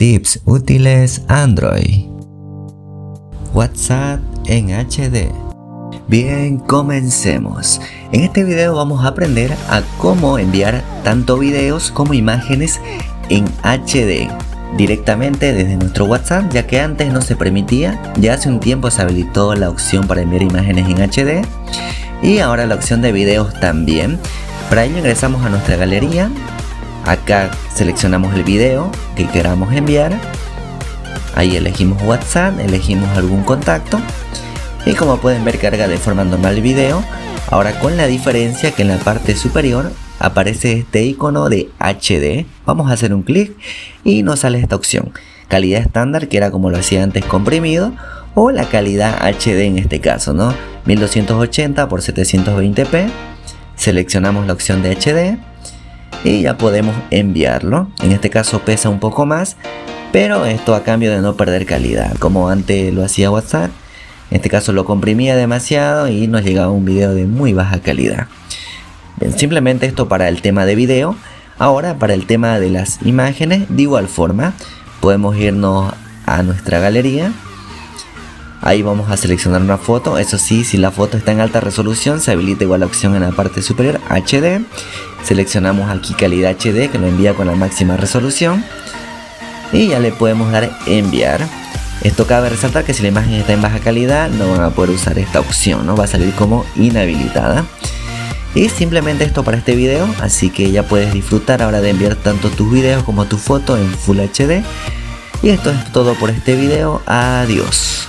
Tips útiles Android. WhatsApp en HD. Bien, comencemos. En este video vamos a aprender a cómo enviar tanto videos como imágenes en HD directamente desde nuestro WhatsApp, ya que antes no se permitía. Ya hace un tiempo se habilitó la opción para enviar imágenes en HD y ahora la opción de videos también. Para ello ingresamos a nuestra galería. Acá seleccionamos el video que queramos enviar. Ahí elegimos WhatsApp, elegimos algún contacto y como pueden ver carga de forma normal el video. Ahora con la diferencia que en la parte superior aparece este icono de HD. Vamos a hacer un clic y nos sale esta opción: calidad estándar, que era como lo hacía antes, comprimido, o la calidad HD en este caso, ¿no? 1280 por 720p. Seleccionamos la opción de HD y ya podemos enviarlo. En este caso pesa un poco más, pero esto a cambio de no perder calidad, como antes lo hacía WhatsApp. En este caso lo comprimía demasiado y nos llegaba un video de muy baja calidad. Bien, simplemente esto para el tema de video. Ahora para el tema de las imágenes, de igual forma podemos irnos a nuestra galería. Ahí vamos a seleccionar una foto. Eso sí, si la foto está en alta resolución, se habilita igual la opción en la parte superior, HD. Seleccionamos aquí calidad HD, que lo envía con la máxima resolución. Y ya le podemos dar enviar. Esto cabe resaltar que si la imagen está en baja calidad, no van a poder usar esta opción, ¿no? Va a salir como inhabilitada. Y simplemente esto para este video. Así que ya puedes disfrutar ahora de enviar tanto tus videos como tu foto en Full HD. Y esto es todo por este video. Adiós.